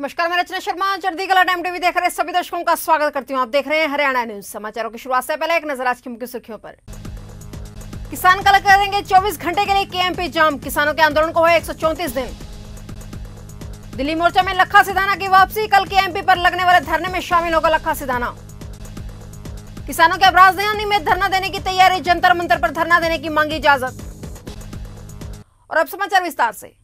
नमस्कार, मैं रचना शर्मा चढ़ती कला टाइम टीवी देख रहे सभी दर्शकों का स्वागत करती हूं। आप देख रहे हैं हरियाणा न्यूज। समाचारों की शुरुआत से पहले एक नजर आज की मुख्य सुर्खियों पर। किसान कल करेंगे 24 घंटे के लिए केएमपी जाम। किसानों के आंदोलन को हुए 134 दिन। दिल्ली मोर्चा में लखा सिधाना की वापसी। कल केएमपी पर लगने वाले धरने में शामिल होगा लखा सिधाना। किसानों के अब राजधानी में धरना देने की तैयारी। जंतर मंतर पर धरना देने की मांगी इजाजत। और अब समाचार विस्तार से।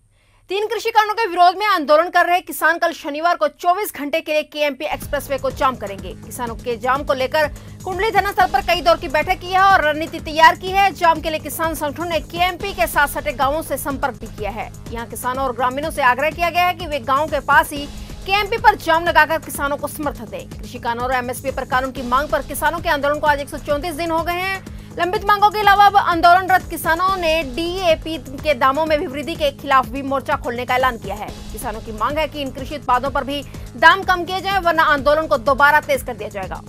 3 कृषि कानूनों के विरोध में आंदोलन कर रहे किसान कल शनिवार को 24 घंटे के लिए केएमपी एक्सप्रेसवे को जाम करेंगे। किसानों के जाम को लेकर कुंडली धरना स्थल पर कई दौर की बैठक की है और रणनीति तैयार की है। जाम के लिए किसान संगठनों ने केएमपी के साथ सटे गांवों से संपर्क भी किया है। यहां किसानों और ग्रामीणों से आग्रह किया गया है कि वे गाँव के पास ही केएमपी पर जाम लगाकर किसानों को समर्थन दें। कृषि कानून और एमएसपी पर कानून की मांग पर किसानों के आंदोलन को आज 134 दिन हो गए हैं। लंबित मांगों के अलावा अब आंदोलनरत किसानों ने डीएपी के दामों में भी वृद्धि के खिलाफ भी मोर्चा खोलने का ऐलान किया है। किसानों की मांग है कि इन कृषि उत्पादों पर भी दाम कम किए जाएं, वरना आंदोलन को दोबारा तेज कर दिया जाएगा।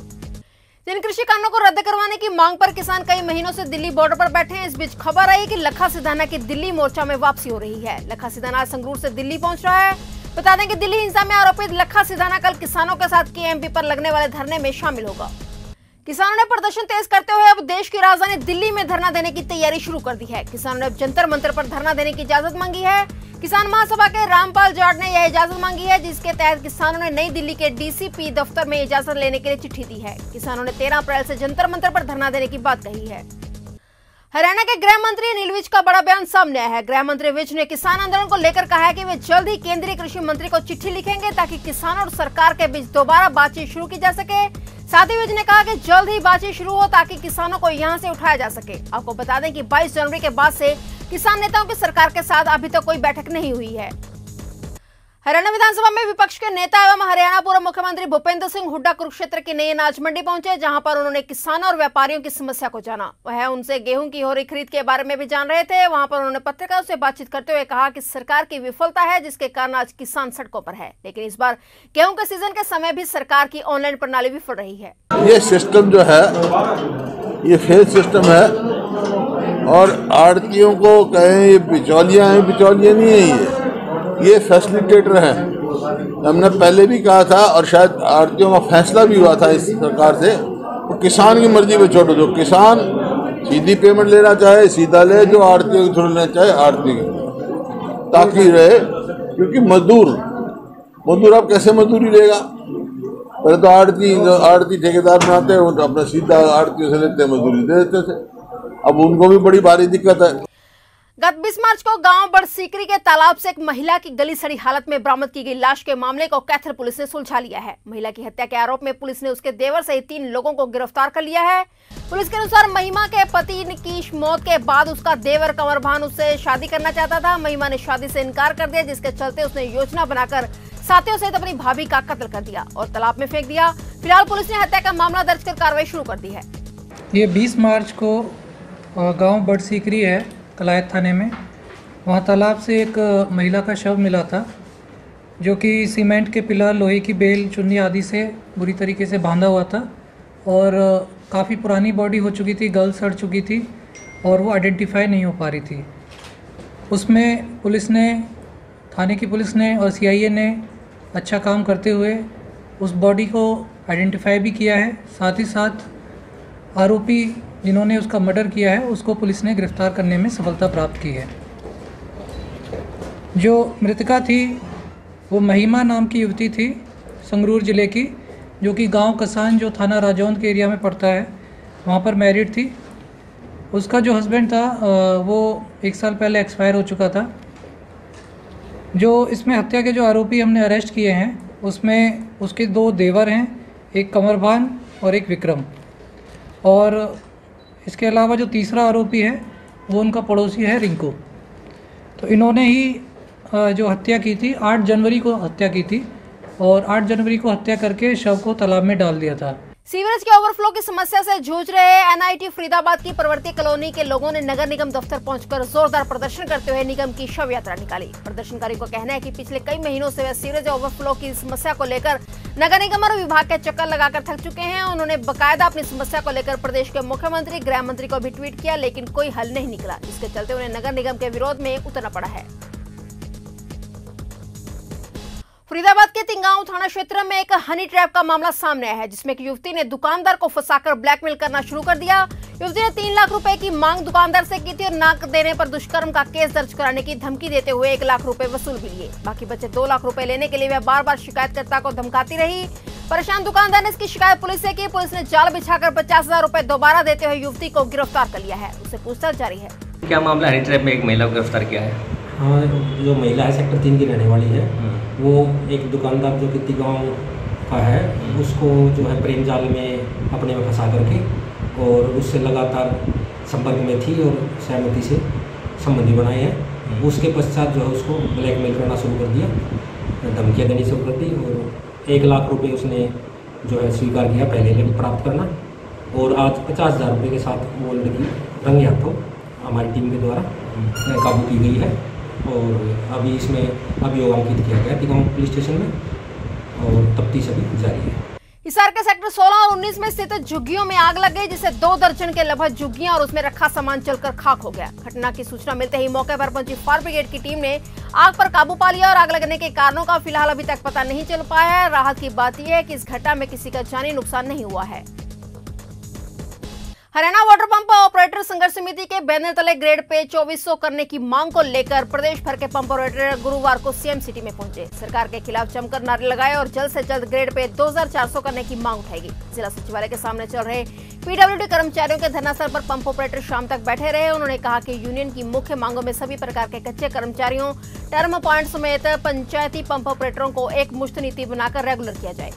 इन कृषि कानूनों को रद्द करवाने की मांग पर किसान कई महीनों से दिल्ली बॉर्डर पर बैठे हैं। इस बीच खबर आई कि लखा सिधाना की दिल्ली मोर्चा में वापसी हो रही है। लखा सिधाना संगरूर से दिल्ली पहुंच रहा है। बता दें कि दिल्ली हिंसा में आरोपित लखा सिधाना कल किसानों के साथ केएमपी पर लगने वाले धरने में शामिल होगा। किसानों ने प्रदर्शन तेज करते हुए अब देश की राजधानी दिल्ली में धरना देने की तैयारी शुरू कर दी है। किसानों ने अब जंतर मंतर पर धरना देने की इजाजत मांगी है। किसान महासभा के रामपाल जाट ने यह इजाजत मांगी है, जिसके तहत किसानों ने नई दिल्ली के डीसीपी दफ्तर में इजाजत लेने के लिए चिट्ठी दी है। किसानों ने 13 अप्रैल से जंतर मंतर पर धरना देने की बात कही है। हरियाणा के गृह मंत्री अनिल विज का बड़ा बयान सामने आया है। गृह मंत्री विज ने किसान आंदोलन को लेकर कहा है कि वे जल्द ही केंद्रीय कृषि मंत्री को चिट्ठी लिखेंगे ताकि किसानों और सरकार के बीच दोबारा बातचीत शुरू की जा सके। साथ ही विज ने कहा कि जल्द ही बातचीत शुरू हो ताकि किसानों को यहां से उठाया जा सके। आपको बता दें कि 22 जनवरी के बाद से किसान नेताओं की सरकार के साथ अभी तक कोई बैठक नहीं हुई है। हरियाणा विधानसभा में विपक्ष के नेता एवं हरियाणा पूर्व मुख्यमंत्री भूपेंद्र सिंह हुड्डा कुरुक्षेत्र की नई अनाज मंडी पहुंचे, जहां पर उन्होंने किसानों और व्यापारियों की समस्या को जाना। वह उनसे गेहूं की हो रही खरीद के बारे में भी जान रहे थे। वहां पर उन्होंने पत्रकारों से बातचीत करते हुए कहा कि सरकार की विफलता है, जिसके कारण आज किसान सड़कों पर है। लेकिन इस बार गेहूं के सीजन के समय भी सरकार की ऑनलाइन प्रणाली विफल रही है। ये सिस्टम जो है ये फेल सिस्टम है और आड़तियों को कहें ये बिचौलियाँ हैं, बिचौलियाँ नहीं है, ये फैसिलिटेटर हैं। हमने पहले भी कहा था और शायद आड़तियों का फैसला भी हुआ था इस सरकार से, तो किसान की मर्जी पे छोड़ दो। किसान सीधी पेमेंट लेना चाहे सीधा ले, जो आड़तियों की थ्रू लेना चाहे आड़ती की, ताकि रहे। क्योंकि मजदूर अब कैसे मजदूरी लेगा? पहले तो आड़ती ठेकेदार बनाते हैं, तो अपना सीधा आड़तियों से लेते मजदूरी दे देते थे। अब उनको भी बड़ी भारी दिक्कत है। गत 20 मार्च को गांव बड़सीकरी के तालाब से एक महिला की गली सड़ी हालत में बरामद की गई लाश के मामले को कैथर पुलिस ने सुलझा लिया है। महिला की हत्या के आरोप में पुलिस ने उसके देवर सहित 3 लोगों को गिरफ्तार कर लिया है। पुलिस के अनुसार महिमा के पति की मौत के बाद उसका देवर कंवर भान उससे शादी करना चाहता था। महिमा ने शादी से इनकार कर दिया, जिसके चलते उसने योजना बनाकर साथियों सहित अपनी भाभी का कत्ल कर दिया और तालाब में फेंक दिया। फिलहाल पुलिस ने हत्या का मामला दर्ज कर कार्रवाई शुरू कर दी है। ये 20 मार्च को गाँव बड़सीकरी है कलायत थाने में, वहाँ तालाब से एक महिला का शव मिला था, जो कि सीमेंट के पिलर, लोहे की बेल, चुन्नी आदि से बुरी तरीके से बांधा हुआ था और काफ़ी पुरानी बॉडी हो चुकी थी, गल सड़ चुकी थी और वो आइडेंटिफाई नहीं हो पा रही थी। उसमें पुलिस ने, थाने की पुलिस ने और सीआईए ने अच्छा काम करते हुए उस बॉडी को आइडेंटिफाई भी किया है। साथ ही साथ आरोपी जिन्होंने उसका मर्डर किया है उसको पुलिस ने गिरफ्तार करने में सफलता प्राप्त की है। जो मृतका थी वो महिमा नाम की युवती थी, संगरूर ज़िले की, जो कि गांव कसान जो थाना राजौंद के एरिया में पड़ता है, वहां पर मैरिड थी। उसका जो हस्बैंड था वो 1 साल पहले एक्सपायर हो चुका था। जो इसमें हत्या के जो आरोपी हमने अरेस्ट किए हैं उसमें उसके 2 देवर हैं, एक कंवर भान और एक विक्रम, और इसके अलावा जो तीसरा आरोपी है वो उनका पड़ोसी है रिंकू। तो इन्होंने ही जो हत्या की थी 8 जनवरी को हत्या की थी और 8 जनवरी को हत्या करके शव को तालाब में डाल दिया था। सीवरेज के ओवरफ्लो की समस्या से जूझ रहे एनआईटी फरीदाबाद की प्रवृत्ति कॉलोनी के लोगों ने नगर निगम दफ्तर पहुंचकर जोरदार प्रदर्शन करते हुए निगम की शव यात्रा निकाली। प्रदर्शनकारी को कहना है कि पिछले कई महीनों से वे सीवरेज ओवरफ्लो की समस्या को लेकर नगर निगम और विभाग के चक्कर लगाकर थक चुके हैं। उन्होंने बकायदा अपनी समस्या को लेकर प्रदेश के मुख्यमंत्री, गृह मंत्री को भी ट्वीट किया, लेकिन कोई हल नहीं निकला, जिसके चलते उन्हें नगर निगम के विरोध में उतरना पड़ा है। फरीदाबाद के तिंगांव थाना क्षेत्र में एक हनी ट्रैप का मामला सामने आया है, जिसमें एक युवती ने दुकानदार को फंसाकर ब्लैकमेल करना शुरू कर दिया। युवती ने 3 लाख रुपए की मांग दुकानदार से की थी और ना देने पर दुष्कर्म का केस दर्ज कराने की धमकी देते हुए 1 लाख रुपए वसूल भी लिए। बाकी बचे 2 लाख रुपए लेने के लिए वह बार बार शिकायतकर्ता को धमकाती रही। परेशान दुकानदार ने इसकी शिकायत पुलिस से की। पुलिस ने जाल बिछाकर 50,000 रुपए दोबारा देते हुए युवती को गिरफ्तार कर लिया है। उसे पूछताछ जारी है। क्या मामला हनी ट्रैप में एक महिला को गिरफ्तार किया है? हाँ, जो महिला है सेक्टर 3 की रहने वाली है, वो एक दुकानदार जो कि तिगांव का है, उसको जो है प्रेम जाल में अपने में फंसा करके और उससे लगातार संपर्क में थी और सहमति से संबंधी बनाए हैं। उसके पश्चात जो है उसको ब्लैकमेल करना शुरू कर दिया, धमकियाँ देनी शुरू कर दी और 1 लाख रुपए उसने जो है स्वीकार किया पहले प्राप्त करना। और आज 50,000 रुपये के साथ वो लड़की रंगे हाथों हमारी टीम के द्वारा काबू की गई है और अभी इसमें अभियोग अंकित किया गया तिगांव पुलिस स्टेशन में और तफ्तीश अभी जारी है। हिसार के सेक्टर 16 और 19 में स्थित झुग्गियों में आग लग गई, जिससे 2 दर्जन के लगभग झुग्गियां और उसमें रखा सामान जलकर खाक हो गया। घटना की सूचना मिलते ही मौके पर पहुंची फायर ब्रिगेड की टीम ने आग पर काबू पा लिया और आग लगने के कारणों का फिलहाल अभी तक पता नहीं चल पाया है। राहत की बात यह है कि इस घटना में किसी का जानी नुकसान नहीं हुआ है। हरियाणा वाटर पंप ऑपरेटर संघर्ष समिति के बैनर तले ग्रेड पे 2400 करने की मांग को लेकर प्रदेश भर के पंप ऑपरेटर गुरुवार को सीएम सिटी में पहुंचे। सरकार के खिलाफ जमकर नारे लगाए और जल्द से जल्द ग्रेड पे 2400 करने की मांग उठाएगी। जिला सचिवालय के सामने चल रहे पीडब्ल्यूडी कर्मचारियों के धरनास्थल पर पंप ऑपरेटर शाम तक बैठे रहे। उन्होंने कहा कि यूनियन की मुख्य मांगों में सभी प्रकार के कच्चे कर्मचारियों, टर्म पॉइंट समेत पंचायती पंप ऑपरेटरों को एक मुश्त नीति बनाकर रेगुलर किया जाए।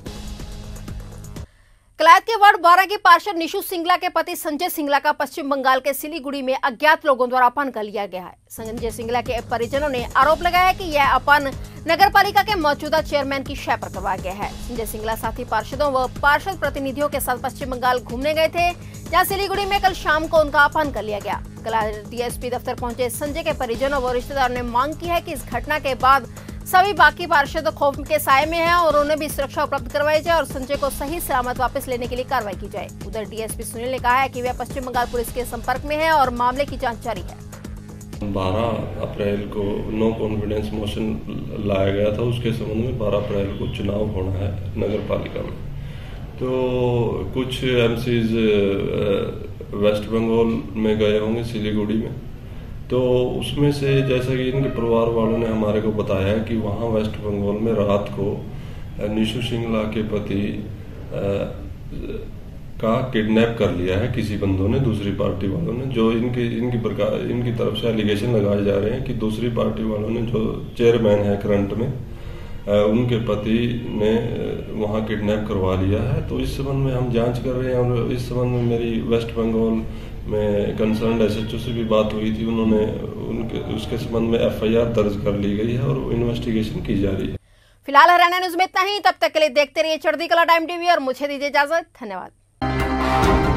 कलायत के वार्ड 12 की पार्षद निशु सिंगला के पति संजय सिंगला का पश्चिम बंगाल के सिलीगुड़ी में अज्ञात लोगों द्वारा अपहरण कर लिया गया है। संजय सिंगला के परिजनों ने आरोप लगाया कि यह अपहरण नगरपालिका के मौजूदा चेयरमैन की शय पर करवाया गया है। संजय सिंगला साथी पार्षदों व पार्षद प्रतिनिधियों के साथ पश्चिम बंगाल घूमने गए थे, जहां सिलीगुड़ी में कल शाम को उनका अपहरण कर लिया गया। कलायत डीएसपी दफ्तर पहुंचे संजय के परिजनों व रिश्तेदारों ने मांग की है कि इस घटना के बाद सभी बाकी पार्षद खौफ के साए में हैं और उन्हें भी सुरक्षा उपलब्ध करवाई जाए और संजय को सही सलामत वापस लेने के लिए कार्रवाई की जाए। उधर डीएसपी सुनील ने कहा है कि वे पश्चिम बंगाल पुलिस के संपर्क में है और मामले की जांच जारी है। 12 अप्रैल को नो कॉन्फिडेंस मोशन लाया गया था, उसके संबंध में 12 अप्रैल को चुनाव होना है नगर पालिका में। तो कुछ एमसीज वेस्ट बंगाल में गए होंगे सिलीगुड़ी में, तो उसमें से जैसा कि इनके परिवार वालों ने हमारे को बताया कि वहाँ वेस्ट बंगाल में रात को निशु सिंगला के पति का किडनैप कर लिया है किसी बंदों ने, दूसरी पार्टी वालों ने। जो इनकी तरफ से एलिगेशन लगाए जा रहे हैं कि दूसरी पार्टी वालों ने, जो चेयरमैन है करंट में, उनके पति ने वहाँ किडनैप करवा लिया है। तो इस संबंध में हम जांच कर रहे हैं और इस संबंध में मेरी वेस्ट बंगाल में कंसर्न एसएचओ से भी बात हुई थी। उन्होंने उसके संबंध में एफआईआर दर्ज कर ली गई है और इन्वेस्टिगेशन की जा रही है। फिलहाल हरियाणा न्यूज में इतना ही। तब तक के लिए देखते रहिए चढ़ती कला टाइम टीवी और मुझे दीजिए इजाजत। धन्यवाद।